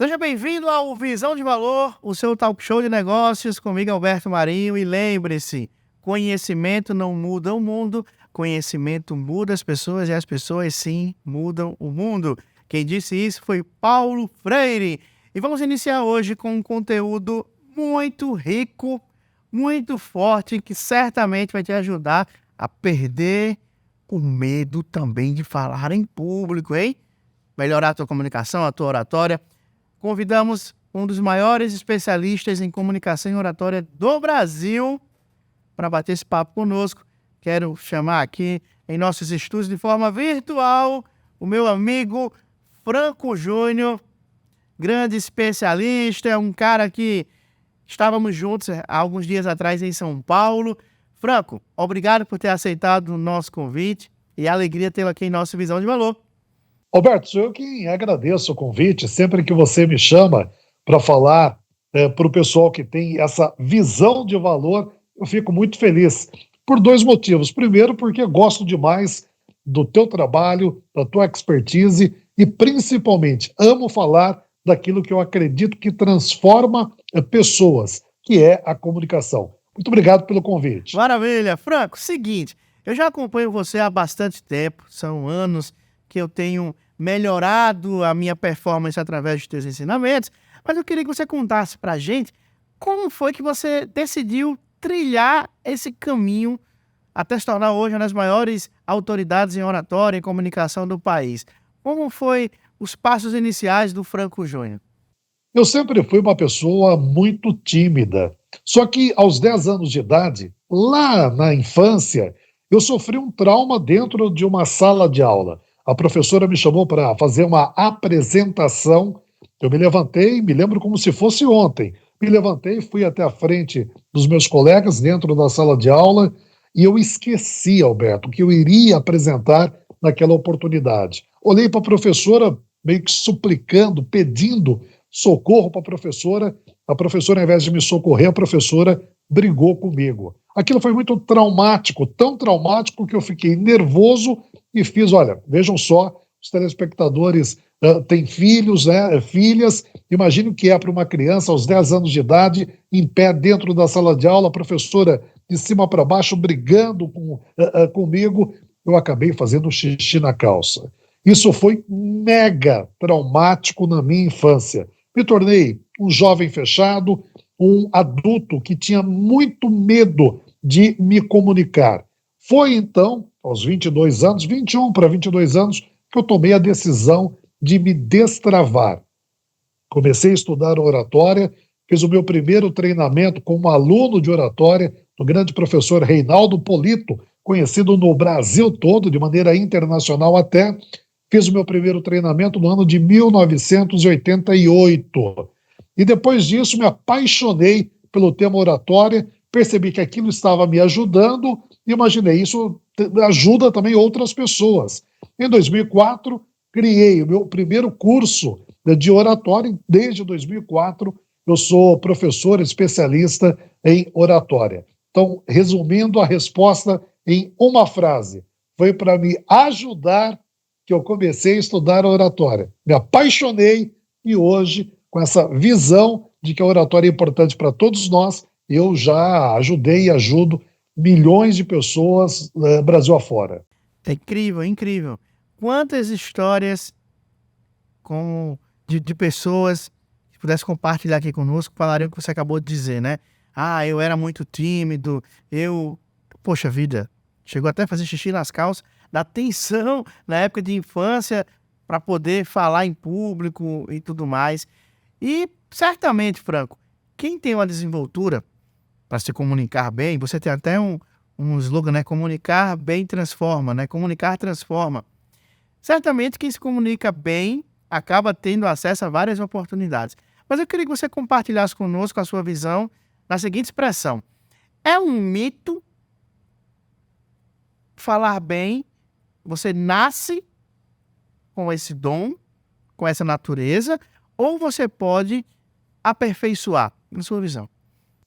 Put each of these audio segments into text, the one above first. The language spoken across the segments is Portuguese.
Seja bem-vindo ao Visão de Valor, o seu talk show de negócios, comigo Alberto Marinho. E lembre-se, conhecimento não muda o mundo, conhecimento muda as pessoas e as pessoas sim mudam o mundo. Quem disse isso foi Paulo Freire. E vamos iniciar hoje com um conteúdo muito rico, muito forte, que certamente vai te ajudar a perder o medo também de falar em público, hein? Melhorar a tua comunicação, a tua oratória. Convidamos um dos maiores especialistas em comunicação e oratória do Brasil para bater esse papo conosco. Quero chamar aqui em nossos estúdios de forma virtual o meu amigo Franco Júnior, grande especialista, um cara que estávamos juntos há alguns dias atrás em São Paulo. Franco, obrigado por ter aceitado o nosso convite e a alegria tê-lo aqui em nossa Visão de Valor. Alberto, sou eu quem agradeço o convite. Sempre que você me chama para falar para o pessoal que tem essa visão de valor, eu fico muito feliz. Por dois motivos. Primeiro, porque gosto demais do teu trabalho, da tua expertise e, principalmente, amo falar daquilo que eu acredito que transforma pessoas, que é a comunicação. Muito obrigado pelo convite. Maravilha. Franco, seguinte, eu já acompanho você há bastante tempo, são anos que eu tenho melhorado a minha performance através dos teus ensinamentos, mas eu queria que você contasse pra gente como foi que você decidiu trilhar esse caminho até se tornar hoje uma das maiores autoridades em oratória e comunicação do país. Como foi os passos iniciais do Franco Júnior? Eu sempre fui uma pessoa muito tímida. Só que aos 10 anos de idade, lá na infância, eu sofri um trauma dentro de uma sala de aula. A professora me chamou para fazer uma apresentação. Eu me levantei, me lembro como se fosse ontem. Me levantei, fui até a frente dos meus colegas dentro da sala de aula e eu esqueci, Alberto, que eu iria apresentar naquela oportunidade. Olhei para a professora meio que suplicando, pedindo socorro para a professora, ao invés de me socorrer, a professora brigou comigo. Aquilo foi muito traumático, tão traumático que eu fiquei nervoso e fiz, olha, vejam só, os telespectadores têm filhos, filhas, imagine o que é para uma criança aos 10 anos de idade, em pé dentro da sala de aula, a professora de cima para baixo brigando comigo, eu acabei fazendo xixi na calça. Isso foi mega traumático na minha infância. Me tornei um jovem fechado, um adulto que tinha muito medo de me comunicar. Foi então, aos 22 anos, 21 para 22 anos, que eu tomei a decisão de me destravar. Comecei a estudar oratória, fiz o meu primeiro treinamento como aluno de oratória do grande professor Reinaldo Polito, conhecido no Brasil todo, de maneira internacional até. Fiz o meu primeiro treinamento no ano de 1988. E depois disso me apaixonei pelo tema oratória, percebi que aquilo estava me ajudando e imaginei, isso ajuda também outras pessoas. Em 2004, criei o meu primeiro curso de oratória. Desde 2004, eu sou professor especialista em oratória. Então, resumindo a resposta em uma frase, foi para me ajudar que eu comecei a estudar oratória. Me apaixonei e hoje, com essa visão de que a oratória é importante para todos nós, eu já ajudei e ajudo milhões de pessoas Brasil afora. É incrível, incrível. Quantas histórias de pessoas que pudesse compartilhar aqui conosco falariam o que você acabou de dizer, né? Ah, eu era muito tímido, poxa vida, chegou até a fazer xixi nas calças, da tensão na época de infância para poder falar em público e tudo mais. E certamente, Franco, quem tem uma desenvoltura para se comunicar bem, você tem até um slogan, né? Comunicar bem transforma, né? Comunicar transforma. Certamente quem se comunica bem acaba tendo acesso a várias oportunidades. Mas eu queria que você compartilhasse conosco a sua visão na seguinte expressão. É um mito falar bem, você nasce com esse dom, com essa natureza, ou você pode aperfeiçoar, na sua visão?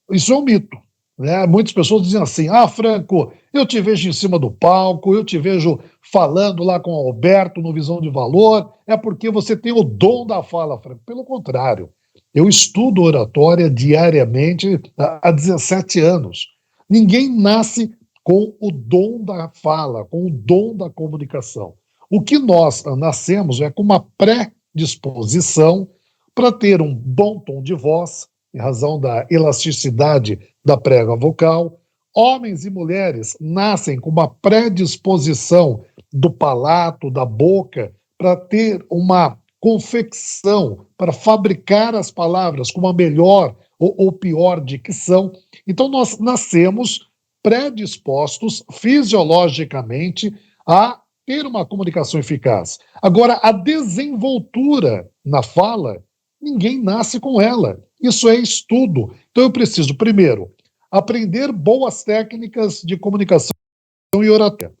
Isso é um mito. né? Muitas pessoas dizem assim: ah, Franco, eu te vejo em cima do palco, eu te vejo falando lá com o Alberto no Visão de Valor, é porque você tem o dom da fala, Franco. Pelo contrário, eu estudo oratória diariamente há 17 anos. Ninguém nasce com o dom da fala, com o dom da comunicação. O que nós nascemos é com uma predisposição para ter um bom tom de voz, em razão da elasticidade da prega vocal. Homens e mulheres nascem com uma predisposição do palato, da boca, para ter uma confecção, para fabricar as palavras com uma melhor ou pior dicção. Então, nós nascemos predispostos fisiologicamente a ter uma comunicação eficaz. Agora, a desenvoltura na fala, ninguém nasce com ela. Isso é estudo. Então, eu preciso, primeiro, aprender boas técnicas de comunicação e oratória,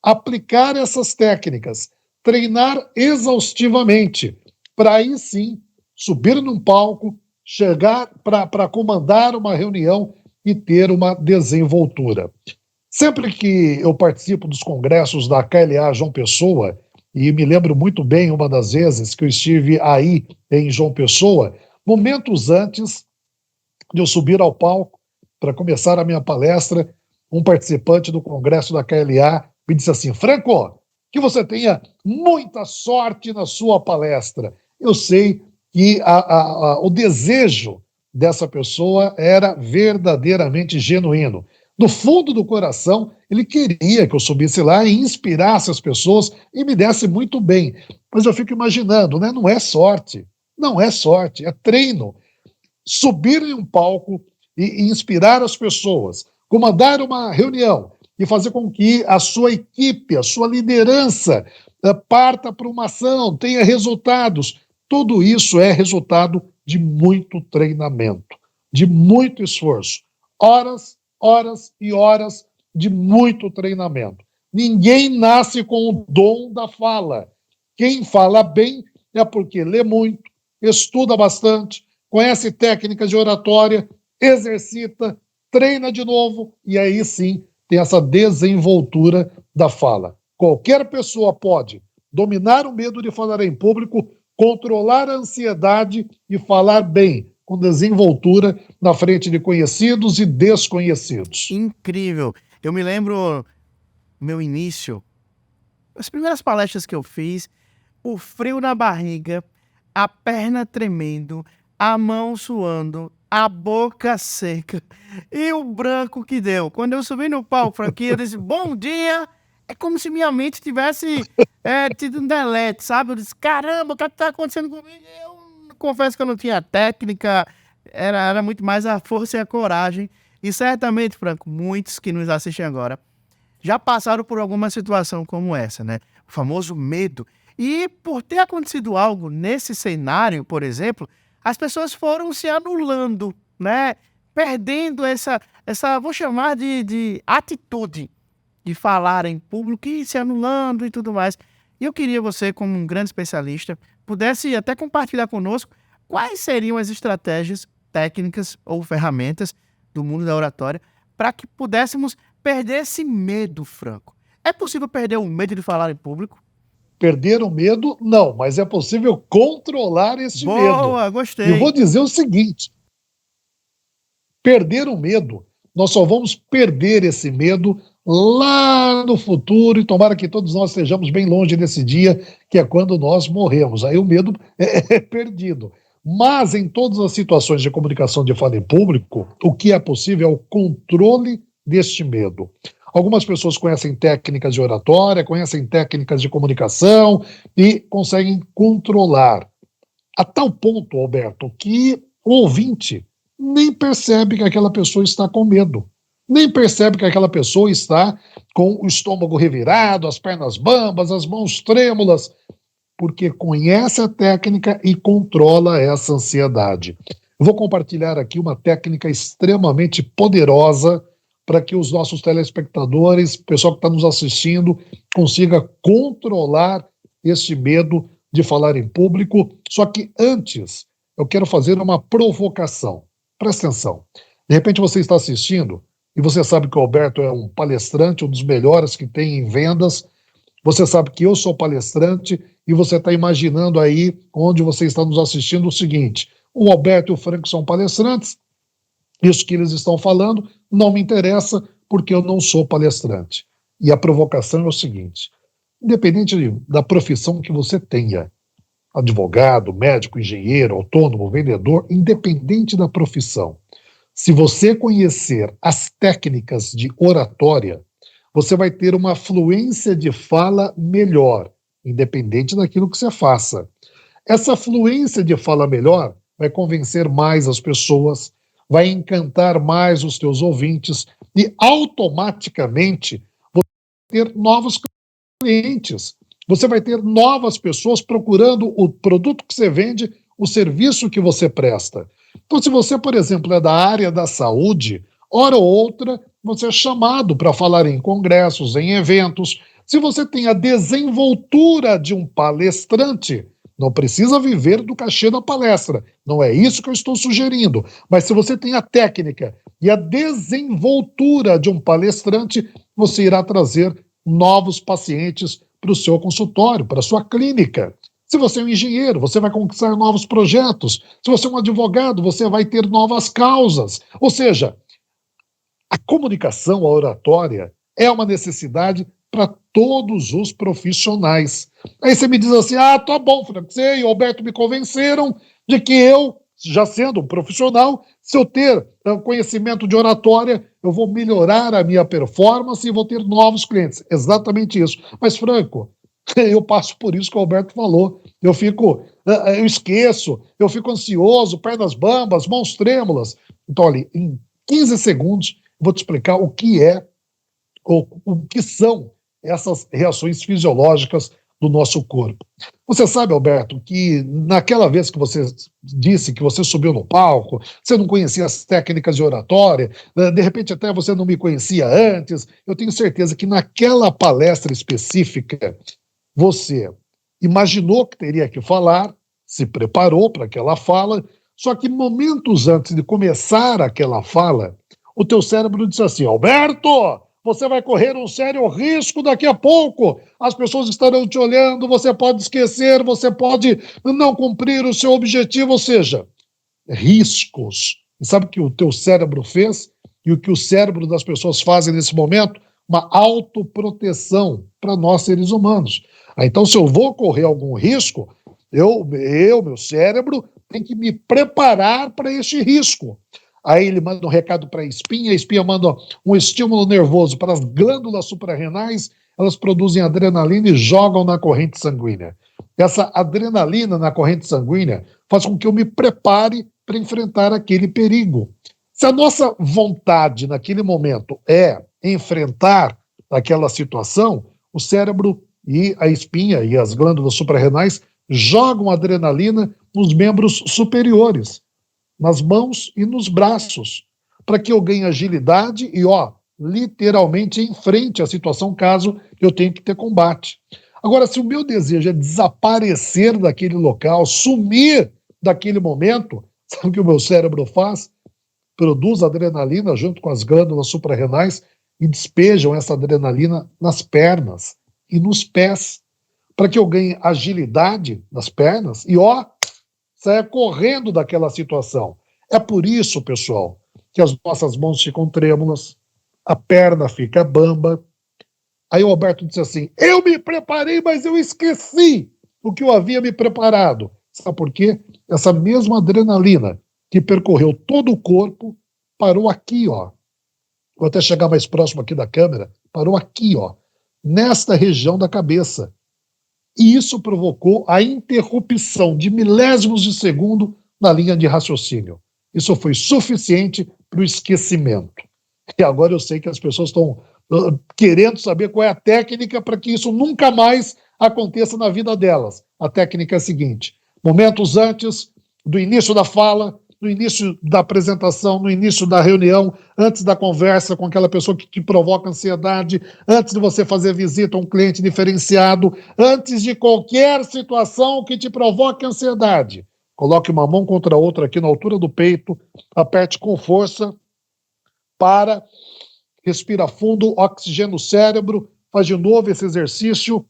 aplicar essas técnicas, treinar exaustivamente, para aí sim subir num palco, chegar para comandar uma reunião e ter uma desenvoltura. Sempre que eu participo dos congressos da KLA João Pessoa, e me lembro muito bem uma das vezes que eu estive aí em João Pessoa, momentos antes de eu subir ao palco para começar a minha palestra, um participante do congresso da KLA me disse assim: Franco, que você tenha muita sorte na sua palestra. Eu sei que o desejo dessa pessoa era verdadeiramente genuíno. Do fundo do coração, ele queria que eu subisse lá e inspirasse as pessoas e me desse muito bem. Mas eu fico imaginando, né? Não é sorte. Não é sorte, é treino. Subir em um palco e inspirar as pessoas, comandar uma reunião e fazer com que a sua equipe, a sua liderança parta para uma ação, tenha resultados. Tudo isso é resultado de muito treinamento, de muito esforço. Horas, horas e horas de muito treinamento. Ninguém nasce com o dom da fala. Quem fala bem é porque lê muito, estuda bastante, conhece técnicas de oratória, exercita, treina de novo e aí sim tem essa desenvoltura da fala. Qualquer pessoa pode dominar o medo de falar em público, controlar a ansiedade e falar bem, com desenvoltura na frente de conhecidos e desconhecidos. Incrível. Eu me lembro meu início, as primeiras palestras que eu fiz, o frio na barriga, a perna tremendo, a mão suando, a boca seca e o branco que deu. Quando eu subi no palco, Franquinha, eu disse, bom dia! É como se minha mente tivesse tido um delete, sabe? Eu disse, caramba, o que está acontecendo comigo? Eu confesso que eu não tinha técnica, era muito mais a força e a coragem. E certamente, Franco, muitos que nos assistem agora já passaram por alguma situação como essa, né? O famoso medo. E por ter acontecido algo nesse cenário, por exemplo, as pessoas foram se anulando, né? Perdendo essa vou chamar de atitude de falar em público e se anulando e tudo mais. E eu queria você, como um grande especialista, pudesse até compartilhar conosco quais seriam as estratégias, técnicas ou ferramentas do mundo da oratória para que pudéssemos perder esse medo, Franco. É possível perder o medo de falar em público? Perder o medo, não, mas é possível controlar esse medo. Boa, E vou gostei. dizer o seguinte: perder o medo, nós só vamos perder esse medo lá no futuro, e tomara que todos nós estejamos bem longe desse dia, que é quando nós morremos. Aí o medo é perdido. Mas em todas as situações de comunicação de fala em público, o que é possível é o controle deste medo. Algumas pessoas conhecem técnicas de oratória, conhecem técnicas de comunicação e conseguem controlar. A tal ponto, Alberto, que o ouvinte nem percebe que aquela pessoa está com medo. Nem percebe que aquela pessoa está com o estômago revirado, as pernas bambas, as mãos trêmulas, porque conhece a técnica e controla essa ansiedade. Eu vou compartilhar aqui uma técnica extremamente poderosa para que os nossos telespectadores, o pessoal que está nos assistindo, consiga controlar este medo de falar em público. Só que antes, eu quero fazer uma provocação. Presta atenção. De repente você está assistindo e você sabe que o Alberto é um palestrante, um dos melhores que tem em vendas. Você sabe que eu sou palestrante e você está imaginando aí, onde você está nos assistindo, o seguinte: o Alberto e o Franco são palestrantes, isso que eles estão falando não me interessa porque eu não sou palestrante. E a provocação é o seguinte: independente da profissão que você tenha, advogado, médico, engenheiro, autônomo, vendedor, independente da profissão, se você conhecer as técnicas de oratória, você vai ter uma fluência de fala melhor, independente daquilo que você faça. Essa fluência de fala melhor vai convencer mais as pessoas, vai encantar mais os teus ouvintes e automaticamente você vai ter novos clientes. Você vai ter novas pessoas procurando o produto que você vende, o serviço que você presta. Então, se você, por exemplo, é da área da saúde, hora ou outra, você é chamado para falar em congressos, em eventos. Se você tem a desenvoltura de um palestrante, não precisa viver do cachê da palestra. Não é isso que eu estou sugerindo. Mas se você tem a técnica e a desenvoltura de um palestrante, você irá trazer novos pacientes para o seu consultório, para a sua clínica. Se você é um engenheiro, você vai conquistar novos projetos. Se você é um advogado, você vai ter novas causas. Ou seja, a comunicação, a oratória, é uma necessidade para todos os profissionais. Aí você me diz assim: ah, tá bom, Franco, você e o Alberto me convenceram de que eu, já sendo um profissional, se eu ter conhecimento de oratória, eu vou melhorar a minha performance e vou ter novos clientes. Exatamente isso. Mas, Franco, eu passo por isso que o Alberto falou. Eu esqueço, eu fico ansioso, pernas bambas, mãos trêmulas. Então, olha, em 15 segundos, vou te explicar o que é, o que são essas reações fisiológicas do nosso corpo. Você sabe, Alberto, que naquela vez que você disse que você subiu no palco, você não conhecia as técnicas de oratória, de repente até você não me conhecia antes, eu tenho certeza que naquela palestra específica, você imaginou que teria que falar, se preparou para aquela fala, só que momentos antes de começar aquela fala, o teu cérebro disse assim: Alberto, você vai correr um sério risco daqui a pouco. As pessoas estarão te olhando, você pode esquecer, você pode não cumprir o seu objetivo, ou seja, riscos. E sabe o que o teu cérebro fez? E o que o cérebro das pessoas fazem nesse momento? Uma autoproteção para nós seres humanos. Então, se eu vou correr algum risco, meu cérebro, tem que me preparar para este risco. Aí ele manda um recado para a espinha manda um estímulo nervoso para as glândulas suprarrenais, elas produzem adrenalina e jogam na corrente sanguínea. Essa adrenalina na corrente sanguínea faz com que eu me prepare para enfrentar aquele perigo. Se a nossa vontade naquele momento é enfrentar aquela situação, o cérebro e a espinha e as glândulas suprarrenais jogam adrenalina nos membros superiores, nas mãos e nos braços, para que eu ganhe agilidade e, literalmente enfrente a situação caso eu tenha que ter combate. Agora, se o meu desejo é desaparecer daquele local, sumir daquele momento, sabe o que o meu cérebro faz? Produz adrenalina junto com as glândulas suprarrenais e despejam essa adrenalina nas pernas e nos pés, para que eu ganhe agilidade nas pernas e, saia correndo daquela situação. É por isso, pessoal, que as nossas mãos ficam trêmulas, a perna fica bamba. Aí o Alberto disse assim: eu me preparei, mas eu esqueci o que eu havia me preparado. Sabe por quê? Essa mesma adrenalina que percorreu todo o corpo parou aqui, Vou até chegar mais próximo aqui da câmera. Parou aqui, nesta região da cabeça. E isso provocou a interrupção de milésimos de segundo na linha de raciocínio. Isso foi suficiente para o esquecimento. E agora eu sei que as pessoas estão querendo saber qual é a técnica para que isso nunca mais aconteça na vida delas. A técnica é a seguinte: momentos antes do início da fala, no início da apresentação, no início da reunião, antes da conversa com aquela pessoa que te provoca ansiedade, antes de você fazer visita a um cliente diferenciado, antes de qualquer situação que te provoque ansiedade, coloque uma mão contra a outra aqui na altura do peito, aperte com força para, respira fundo, oxigênio no cérebro, faz de novo esse exercício,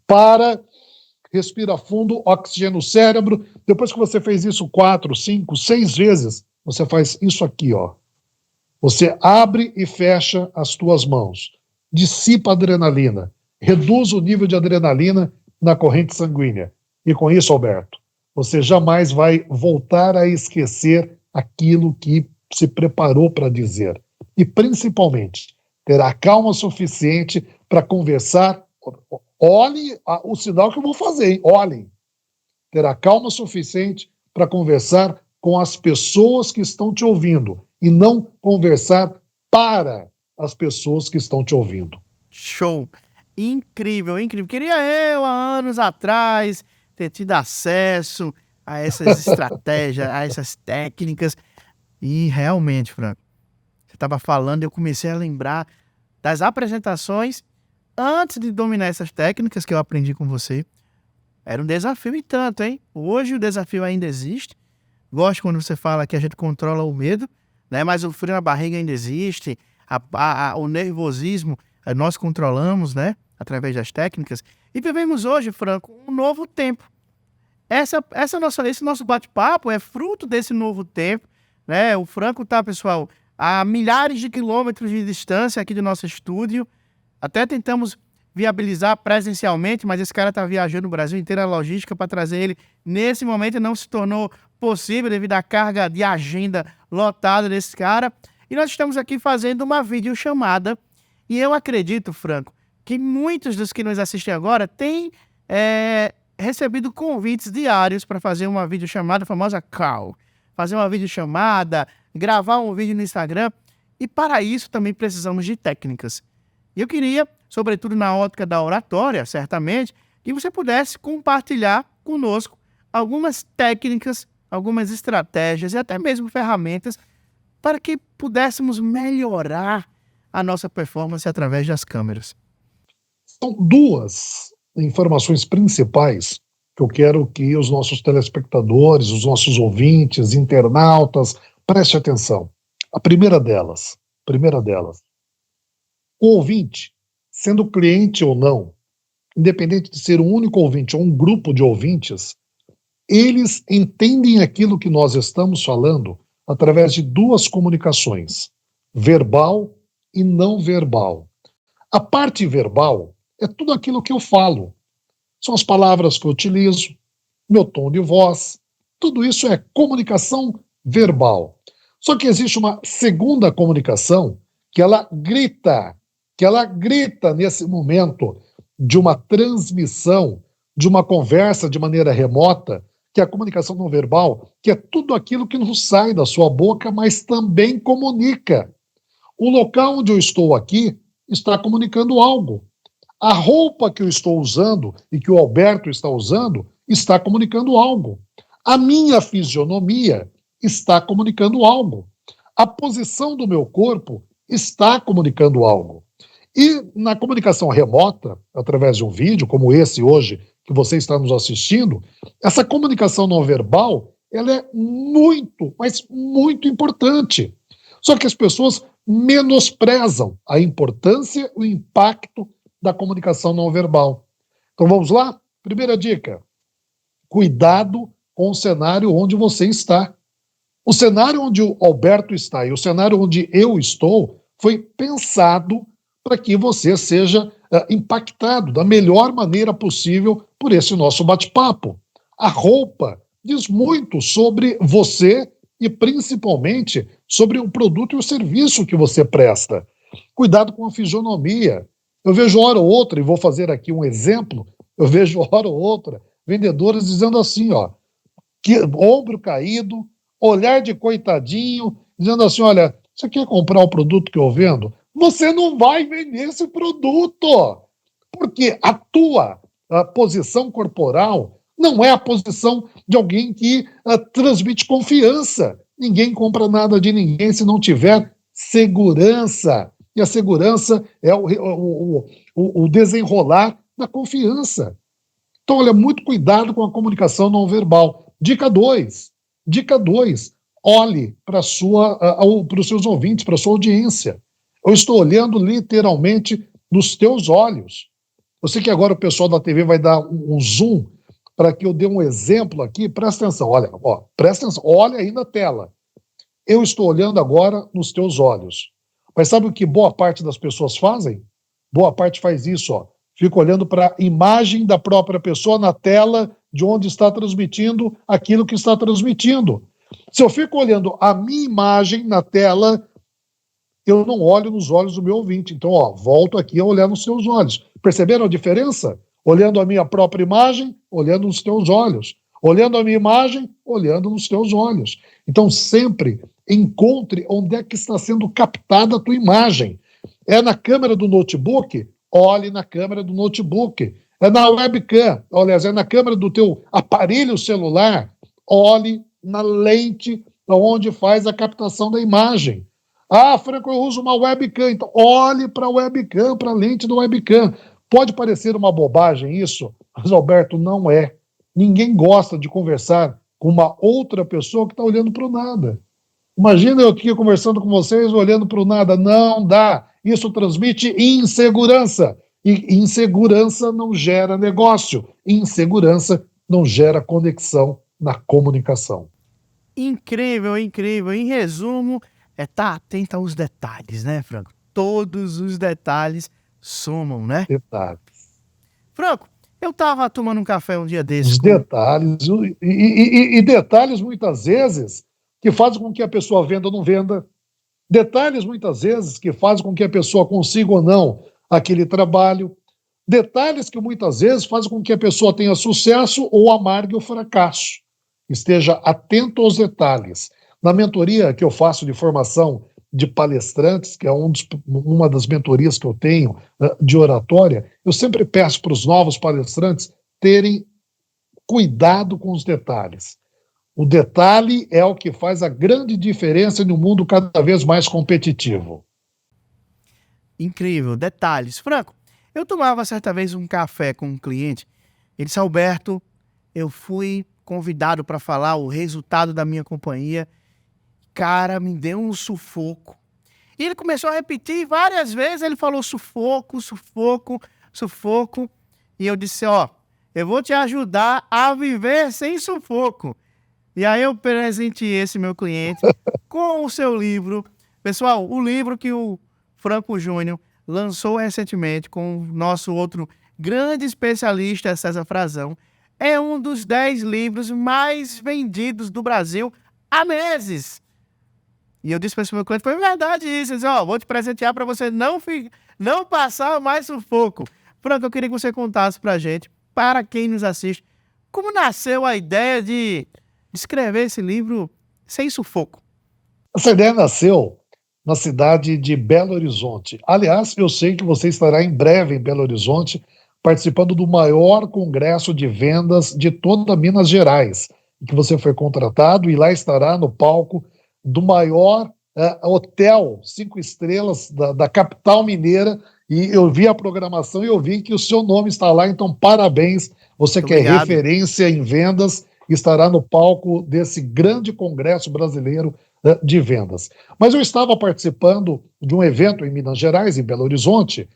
para, respira fundo, oxigênio no cérebro. Depois que você fez isso 4, 5, 6 vezes, você faz isso aqui, ó. Você abre e fecha as tuas mãos, dissipa a adrenalina, reduz o nível de adrenalina na corrente sanguínea. E com isso, Alberto, você jamais vai voltar a esquecer aquilo que se preparou para dizer. E, principalmente, terá calma suficiente para conversar. Olhem o sinal que eu vou fazer, hein? Olhem. Terá calma suficiente para conversar com as pessoas que estão te ouvindo e não conversar para as pessoas que estão te ouvindo. Show! Incrível, incrível. Queria eu, há anos atrás, ter tido acesso a essas estratégias, a essas técnicas. E realmente, Franco, você estava falando, eu comecei a lembrar das apresentações antes de dominar essas técnicas que eu aprendi com você. Era um desafio e tanto, hein? Hoje o desafio ainda existe. Gosto quando você fala que a gente controla o medo, né? Mas o frio na barriga ainda existe. O nervosismo nós controlamos, né? Através das técnicas. E vivemos hoje, Franco, um novo tempo. Esse nosso bate-papo é fruto desse novo tempo, né? O Franco tá, pessoal, a milhares de quilômetros de distância aqui do nosso estúdio. Até tentamos viabilizar presencialmente, mas esse cara está viajando o Brasil inteiro, a logística para trazer ele nesse momento não se tornou possível devido à carga de agenda lotada desse cara. E nós estamos aqui fazendo uma videochamada e eu acredito, Franco, que muitos dos que nos assistem agora têm recebido convites diários para fazer uma videochamada, a famosa call, fazer uma videochamada, gravar um vídeo no Instagram, e para isso também precisamos de técnicas. E eu queria, sobretudo na ótica da oratória, certamente, que você pudesse compartilhar conosco algumas técnicas, algumas estratégias e até mesmo ferramentas para que pudéssemos melhorar a nossa performance através das câmeras. São duas informações principais que eu quero que os nossos telespectadores, os nossos ouvintes, internautas, prestem atenção. A primeira delas, o ouvinte, sendo cliente ou não, independente de ser um único ouvinte ou um grupo de ouvintes, eles entendem aquilo que nós estamos falando através de duas comunicações, verbal e não verbal. A parte verbal é tudo aquilo que eu falo. São as palavras que eu utilizo, meu tom de voz, tudo isso é comunicação verbal. Só que existe uma segunda comunicação que ela grita nesse momento de uma transmissão, de uma conversa de maneira remota, que é a comunicação não verbal, que é tudo aquilo que não sai da sua boca, mas também comunica. O local onde eu estou aqui está comunicando algo. A roupa que eu estou usando e que o Alberto está usando está comunicando algo. A minha fisionomia está comunicando algo. A posição do meu corpo está comunicando algo. E na comunicação remota, através de um vídeo, como esse hoje, que você está nos assistindo, essa comunicação não verbal, ela é muito, mas muito importante. Só que as pessoas menosprezam a importância e o impacto da comunicação não verbal. Então vamos lá? Primeira dica: cuidado com o cenário onde você está. O cenário onde o Alberto está e o cenário onde eu estou foi pensado para que você seja impactado da melhor maneira possível por esse nosso bate-papo. A roupa diz muito sobre você e principalmente sobre o produto e o serviço que você presta. Cuidado com a fisionomia. Eu vejo hora ou outra, e vou fazer aqui um exemplo, eu vejo hora ou outra vendedores dizendo assim, ó, que, ombro caído, olhar de coitadinho, dizendo assim, olha, você quer comprar o produto que eu vendo? Você não vai vender esse produto, porque a tua posição corporal não é a posição de alguém que transmite confiança. Ninguém compra nada de ninguém se não tiver segurança. E a segurança é o desenrolar da confiança. Então, olha, muito cuidado com a comunicação não verbal. Dica 2, Olhe para os seus ouvintes, para a sua audiência. Eu estou olhando literalmente nos teus olhos. Eu sei que agora o pessoal da TV vai dar um zoom para que eu dê um exemplo aqui. Presta atenção, olha, ó, presta atenção, olha aí na tela. Eu estou olhando agora nos teus olhos. Mas sabe o que boa parte das pessoas fazem? Boa parte faz isso, ó. Fica olhando para a imagem da própria pessoa na tela de onde está transmitindo aquilo que está transmitindo. Se eu fico olhando a minha imagem na tela, eu não olho nos olhos do meu ouvinte. Então, ó, volto aqui a olhar nos seus olhos. Perceberam a diferença? Olhando a minha própria imagem, olhando nos teus olhos. Olhando a minha imagem, olhando nos teus olhos. Então, sempre encontre onde é que está sendo captada a tua imagem. É na câmera do notebook? Olhe na câmera do notebook. É na webcam, aliás, é na câmera do teu aparelho celular? Olhe na lente onde faz a captação da imagem. Ah, Franco, eu uso uma webcam. Então, olhe para a webcam, para a lente do webcam. Pode parecer uma bobagem isso, mas, Alberto, não é. Ninguém gosta de conversar com uma outra pessoa que está olhando para o nada. Imagina eu aqui conversando com vocês, olhando para o nada. Não dá. Isso transmite insegurança. E insegurança não gera negócio. Insegurança não gera conexão na comunicação. Incrível, incrível. Em resumo, tá atento aos detalhes, né, Franco? Todos os detalhes somam, né? Detalhes. Franco, eu tava tomando um café um dia desses. Os detalhes. E detalhes, muitas vezes, que fazem com que a pessoa venda ou não venda. Detalhes, muitas vezes, que fazem com que a pessoa consiga ou não aquele trabalho. Detalhes que muitas vezes fazem com que a pessoa tenha sucesso ou amargue o fracasso. Esteja atento aos detalhes. Na mentoria que eu faço de formação de palestrantes, que é uma das mentorias que eu tenho de oratória, eu sempre peço para os novos palestrantes terem cuidado com os detalhes. O detalhe é o que faz a grande diferença no mundo cada vez mais competitivo. Incrível, detalhes. Franco, eu tomava certa vez um café com um cliente. Ele disse, Alberto, eu fui convidado para falar o resultado da minha companhia. Cara, me deu um sufoco. E ele começou a repetir várias vezes. Ele falou sufoco, sufoco, sufoco. E eu disse, ó, eu vou te ajudar a viver sem sufoco. E aí eu presenteei esse meu cliente com o seu livro. Pessoal, o livro que o Franco Júnior lançou recentemente com o nosso outro grande especialista, César Frazão, é um dos 10 livros mais vendidos do Brasil há meses. E eu disse para esse meu cliente, foi verdade isso. Ele disse, ó, vou te presentear para você não passar mais sufoco. Franco, eu queria que você contasse pra gente, para quem nos assiste, como nasceu a ideia de escrever esse livro sem sufoco. Essa ideia nasceu na cidade de Belo Horizonte. Aliás, eu sei que você estará em breve em Belo Horizonte, participando do maior congresso de vendas de toda Minas Gerais, em que você foi contratado e lá estará no palco do maior hotel 5 estrelas da capital mineira, e eu vi a programação e eu vi que o seu nome está lá, então parabéns, você que é referência em vendas, estará no palco desse grande congresso brasileiro de vendas. Mas eu estava participando de um evento em Minas Gerais, em Belo Horizonte,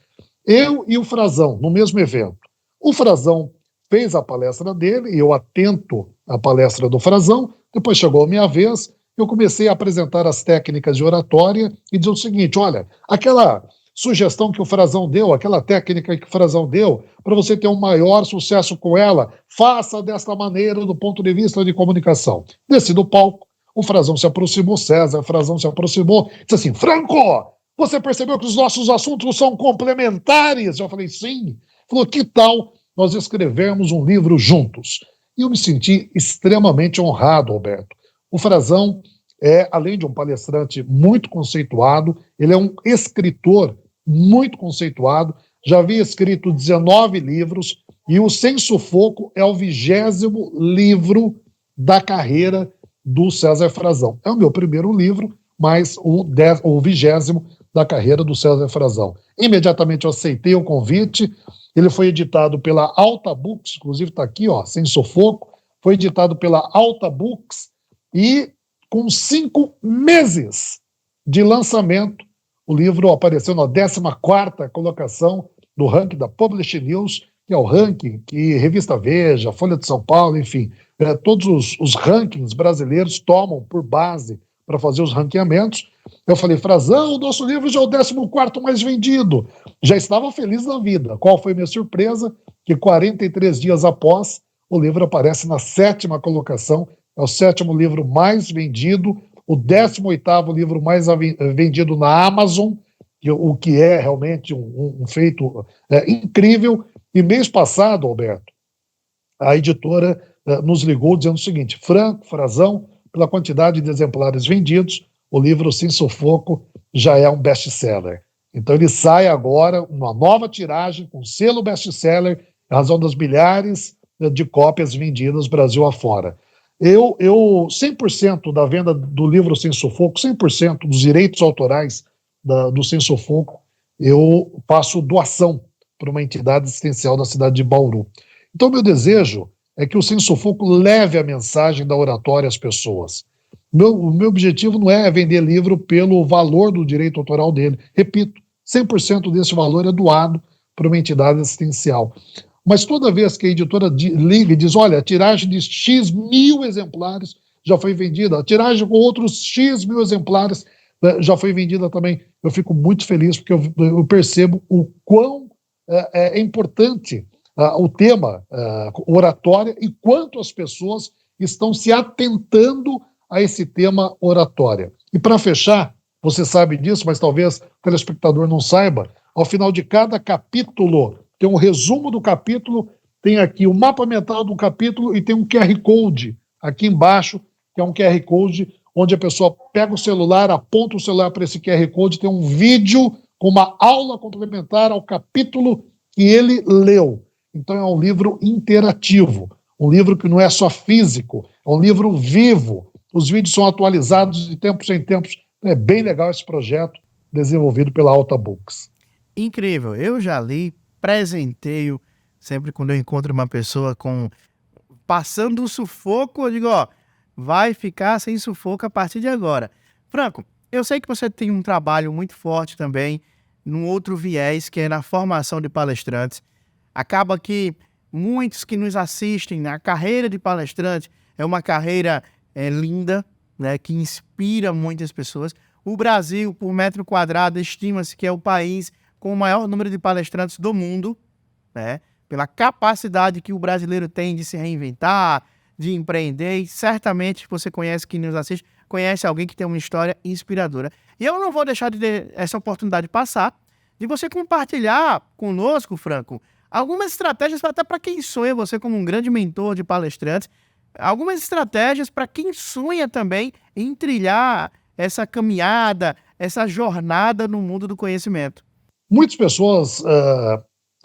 eu e o Frazão, no mesmo evento. O Frazão fez a palestra dele, e eu atento à palestra do Frazão, depois chegou a minha vez, eu comecei a apresentar as técnicas de oratória e dizer o seguinte, olha, aquela sugestão que o Frazão deu, aquela técnica que o Frazão deu, para você ter um maior sucesso com ela, faça desta maneira do ponto de vista de comunicação. Desci do palco, o Frazão se aproximou, César, o Frazão se aproximou, disse assim, Franco, você percebeu que os nossos assuntos são complementares? Eu falei, sim. Falou, que tal nós escrevermos um livro juntos? E eu me senti extremamente honrado, Alberto. O Frazão é, além de um palestrante muito conceituado, ele é um escritor muito conceituado, já havia escrito 19 livros, e o Sem Sufoco é o 20º livro da carreira do César Frazão. É o meu primeiro livro, mas o 20º da carreira do César Frazão. Imediatamente eu aceitei o convite, ele foi editado pela Alta Books, inclusive está aqui, ó, Sem Sufoco, foi editado pela Alta Books, e com 5 meses de lançamento, o livro apareceu na 14ª colocação do ranking da Publish News, que é o ranking que Revista Veja, Folha de São Paulo, enfim, todos os rankings brasileiros tomam por base para fazer os ranqueamentos. Eu falei, Frazão, o nosso livro já é o 14º mais vendido. Já estava feliz da vida. Qual foi minha surpresa? Que 43 dias após, o livro aparece na 7ª colocação, é o 7º livro mais vendido, o 18º livro mais vendido na Amazon, o que é realmente um feito incrível. E mês passado, Alberto, a editora nos ligou dizendo o seguinte, Franco, Frazão, pela quantidade de exemplares vendidos, o livro Sem Sufoco já é um best-seller. Então ele sai agora, uma nova tiragem, com selo best-seller, em razão das milhares de cópias vendidas Brasil afora. Eu 100% da venda do livro Sem Sufoco, 100% dos direitos autorais do Sem Sufoco, eu faço doação para uma entidade assistencial da cidade de Bauru. Então, meu desejo é que o Sem Sufoco leve a mensagem da oratória às pessoas. O meu objetivo não é vender livro pelo valor do direito autoral dele. Repito, 100% desse valor é doado para uma entidade assistencial. Mas toda vez que a editora liga e diz, olha, a tiragem de X mil exemplares já foi vendida, a tiragem com outros X mil exemplares já foi vendida também, eu fico muito feliz, porque eu percebo o quão é importante o tema oratória e quanto as pessoas estão se atentando a esse tema oratória. E para fechar, você sabe disso, mas talvez o telespectador não saiba, ao final de cada capítulo, tem um resumo do capítulo, tem aqui o mapa mental do capítulo e tem um QR Code aqui embaixo, que é um QR Code onde a pessoa pega o celular, aponta o celular para esse QR Code, tem um vídeo com uma aula complementar ao capítulo que ele leu. Então é um livro interativo, um livro que não é só físico, é um livro vivo. Os vídeos são atualizados de tempos em tempos. É bem legal esse projeto desenvolvido pela Alta Books. Incrível. Eu já li, presenteio, sempre quando eu encontro uma pessoa passando um sufoco, eu digo, ó, vai ficar sem sufoco a partir de agora. Franco, eu sei que você tem um trabalho muito forte também num outro viés, que é na formação de palestrantes. Acaba que muitos que nos assistem, a carreira de palestrante é uma carreira linda, né, que inspira muitas pessoas. O Brasil, por metro quadrado, estima-se que é o país com o maior número de palestrantes do mundo, né, pela capacidade que o brasileiro tem de se reinventar, de empreender, e certamente você conhece, quem nos assiste, conhece alguém que tem uma história inspiradora. E eu não vou deixar de ter essa oportunidade passar, de você compartilhar conosco, Franco, algumas estratégias até para quem sonha, você como um grande mentor de palestrantes, algumas estratégias para quem sonha também em trilhar essa caminhada, essa jornada no mundo do conhecimento. Muitas pessoas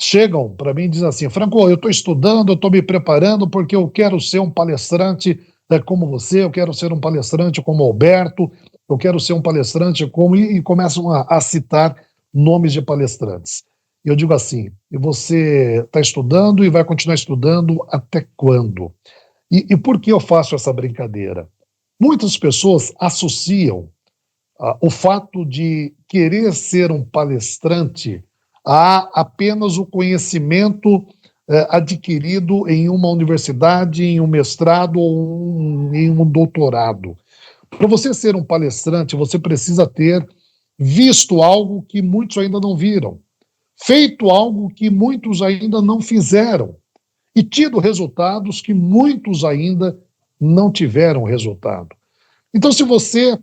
chegam para mim e dizem assim, Franco, eu estou estudando, eu estou me preparando porque eu quero ser um palestrante como você, eu quero ser um palestrante como Alberto, eu quero ser um palestrante como... E começam a citar nomes de palestrantes. Eu digo assim, você está estudando e vai continuar estudando até quando? E por que eu faço essa brincadeira? Muitas pessoas associam o fato de querer ser um palestrante a apenas o conhecimento adquirido em uma universidade, em um mestrado ou em um doutorado. Para você ser um palestrante, você precisa ter visto algo que muitos ainda não viram, feito algo que muitos ainda não fizeram e tido resultados que muitos ainda não tiveram resultado. Então, se você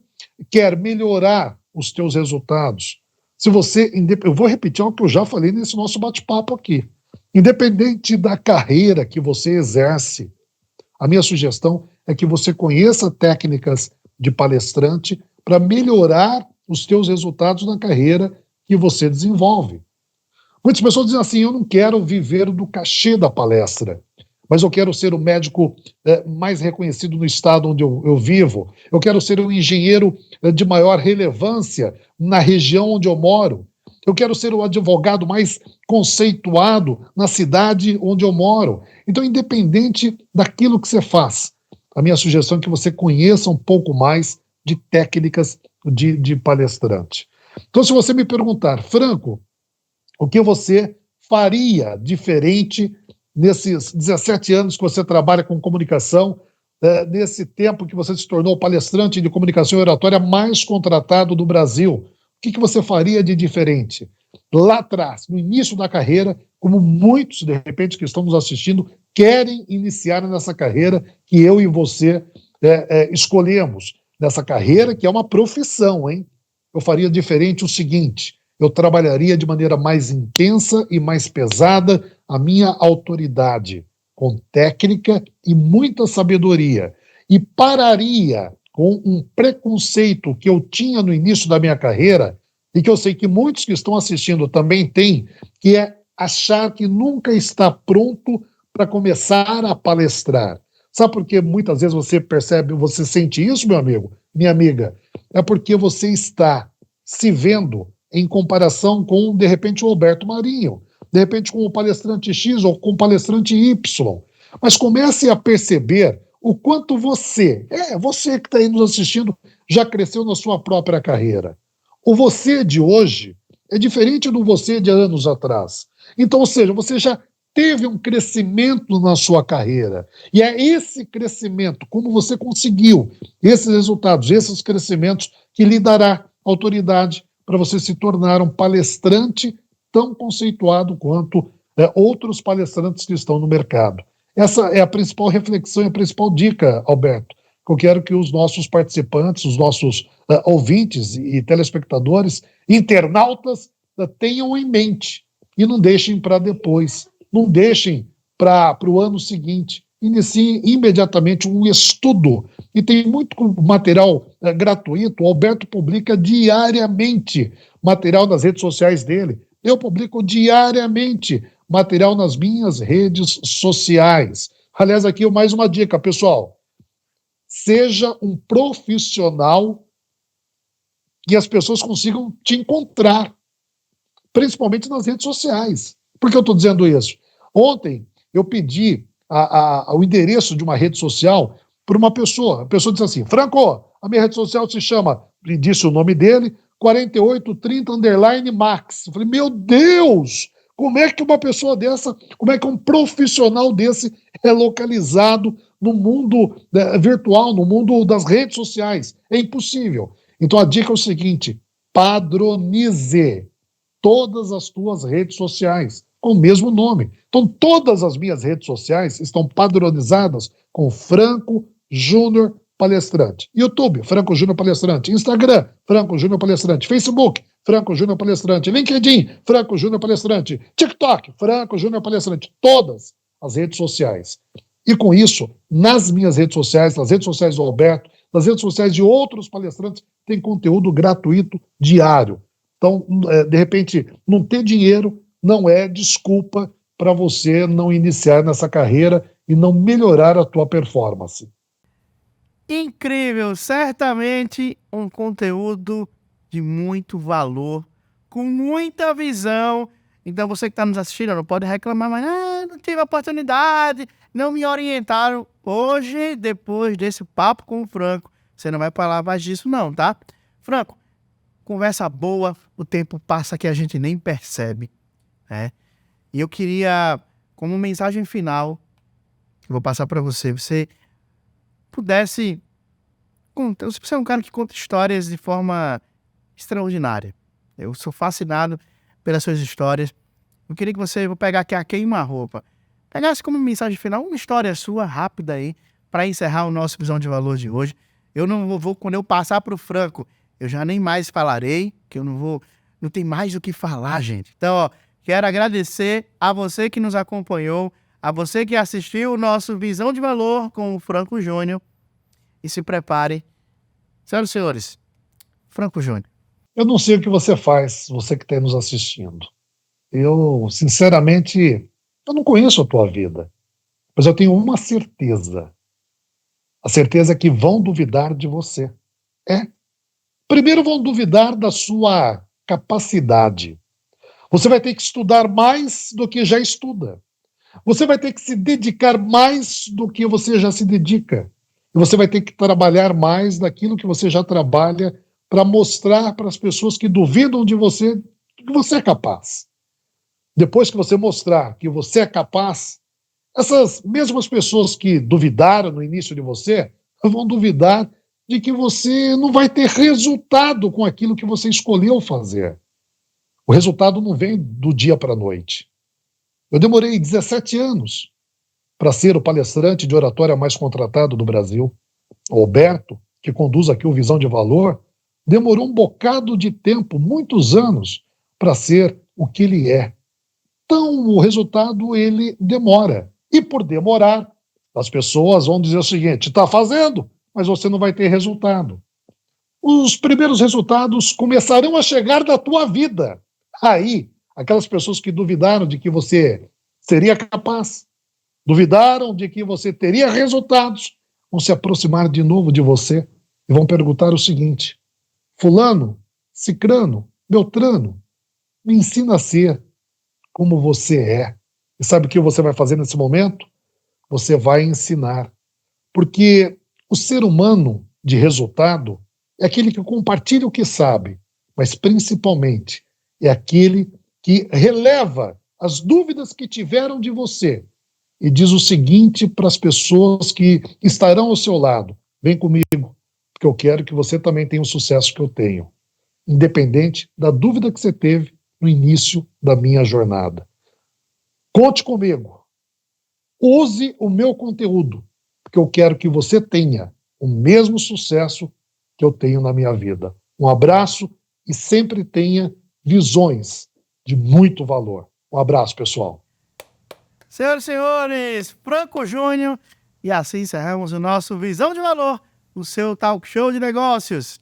quer melhorar os teus resultados, se você, eu vou repetir algo que eu já falei nesse nosso bate-papo aqui, independente da carreira que você exerce, a minha sugestão é que você conheça técnicas de palestrante para melhorar os teus resultados na carreira que você desenvolve. Muitas pessoas dizem assim, eu não quero viver do cachê da palestra, mas eu quero ser o médico mais reconhecido no estado onde eu vivo, eu quero ser um engenheiro de maior relevância na região onde eu moro, eu quero ser o advogado mais conceituado na cidade onde eu moro. Então, independente daquilo que você faz, a minha sugestão é que você conheça um pouco mais de técnicas de palestrante. Então, se você me perguntar, Franco, o que você faria diferente nesses 17 anos que você trabalha com comunicação, nesse tempo que você se tornou palestrante de comunicação e oratória mais contratado do Brasil? O que você faria de diferente? Lá atrás, no início da carreira, como muitos, de repente, que estão nos assistindo, querem iniciar nessa carreira que eu e você escolhemos, nessa carreira que é uma profissão, hein? Eu faria diferente o seguinte: eu trabalharia de maneira mais intensa e mais pesada a minha autoridade, com técnica e muita sabedoria, e pararia com um preconceito que eu tinha no início da minha carreira, e que eu sei que muitos que estão assistindo também têm, que é achar que nunca está pronto para começar a palestrar. Sabe por que muitas vezes você percebe, você sente isso, meu amigo, minha amiga? É porque você está se vendo em comparação com, de repente, o Alberto Marinho, de repente com o palestrante X ou com o palestrante Y. Mas comece a perceber o quanto você que está aí nos assistindo, já cresceu na sua própria carreira. O você de hoje é diferente do você de anos atrás. Então, ou seja, você já teve um crescimento na sua carreira. E é esse crescimento, como você conseguiu esses resultados, esses crescimentos, que lhe dará autoridade para você se tornar um palestrante tão conceituado quanto outros palestrantes que estão no mercado. Essa é a principal reflexão e a principal dica, Alberto, que eu quero que os nossos participantes, os nossos ouvintes e telespectadores, internautas, tenham em mente e não deixem para depois, não deixem para o ano seguinte. Iniciem imediatamente um estudo. E tem muito material gratuito. O Alberto publica diariamente material nas redes sociais dele. Eu publico diariamente material nas minhas redes sociais. Aliás, aqui mais uma dica, pessoal. Seja um profissional que as pessoas consigam te encontrar, principalmente nas redes sociais. Por que eu estou dizendo isso? Ontem eu pedi o endereço de uma rede social para uma pessoa. A pessoa disse assim: Franco, a minha rede social se chama, ele disse o nome dele, 4830_Max. Eu falei, meu Deus, como é que uma pessoa dessa, como é que um profissional desse é localizado no mundo virtual, no mundo das redes sociais? É impossível. Então a dica é o seguinte: padronize todas as tuas redes sociais com o mesmo nome. Então, todas as minhas redes sociais estão padronizadas com Franco Júnior Palestrante. YouTube, Franco Júnior Palestrante. Instagram, Franco Júnior Palestrante. Facebook, Franco Júnior Palestrante. LinkedIn, Franco Júnior Palestrante. TikTok, Franco Júnior Palestrante. Todas as redes sociais. E com isso, nas minhas redes sociais, nas redes sociais do Alberto, nas redes sociais de outros palestrantes, tem conteúdo gratuito diário. Então, de repente, não ter dinheiro não é desculpa para você não iniciar nessa carreira e não melhorar a tua performance. Incrível, certamente um conteúdo de muito valor, com muita visão. Então você que está nos assistindo não pode reclamar, mas não tive oportunidade, não me orientaram. Hoje, depois desse papo com o Franco, você não vai falar mais disso não, tá? Franco, conversa boa, o tempo passa que a gente nem percebe, né? E eu queria, como mensagem final, que eu vou passar para você, você pudesse contar. Você é um cara que conta histórias de forma extraordinária. Eu sou fascinado pelas suas histórias. Eu queria que você, vou pegar aqui a queima-roupa, pegasse como mensagem final uma história sua rápida aí, para encerrar o nosso Visão de Valor de hoje. Eu não vou, quando eu passar para o Franco, eu já nem mais falarei, que eu não tem mais o que falar, gente. Então, ó, quero agradecer a você que nos acompanhou, a você que assistiu o nosso Visão de Valor com o Franco Júnior. E se prepare. Senhoras e senhores, Franco Júnior. Eu não sei o que você faz, você que está nos assistindo. Eu, sinceramente, eu não conheço a tua vida, mas eu tenho uma certeza. A certeza é que vão duvidar de você. Primeiro vão duvidar da sua capacidade. Você vai ter que estudar mais do que já estuda. Você vai ter que se dedicar mais do que você já se dedica. E você vai ter que trabalhar mais naquilo que você já trabalha para mostrar para as pessoas que duvidam de você que você é capaz. Depois que você mostrar que você é capaz, essas mesmas pessoas que duvidaram no início de você vão duvidar de que você não vai ter resultado com aquilo que você escolheu fazer. O resultado não vem do dia para a noite. Eu demorei 17 anos para ser o palestrante de oratória mais contratado do Brasil. O Alberto, que conduz aqui o Visão de Valor, demorou um bocado de tempo, muitos anos, para ser o que ele é. Então, o resultado, ele demora. E por demorar, as pessoas vão dizer o seguinte: está fazendo, mas você não vai ter resultado. Os primeiros resultados começarão a chegar da tua vida. Aí, aquelas pessoas que duvidaram de que você seria capaz, duvidaram de que você teria resultados, vão se aproximar de novo de você e vão perguntar o seguinte: fulano, cicrano, beltrano, me ensina a ser como você é. E sabe o que você vai fazer nesse momento? Você vai ensinar. Porque o ser humano de resultado é aquele que compartilha o que sabe, mas principalmente é aquele que releva as dúvidas que tiveram de você e diz o seguinte para as pessoas que estarão ao seu lado: vem comigo, porque eu quero que você também tenha o sucesso que eu tenho, independente da dúvida que você teve no início da minha jornada. Conte comigo, use o meu conteúdo, porque eu quero que você tenha o mesmo sucesso que eu tenho na minha vida. Um abraço e sempre tenha visões de muito valor. Um abraço, pessoal. Senhoras e senhores, Franco Júnior, e assim encerramos o nosso Visão de Valor, o seu talk show de negócios.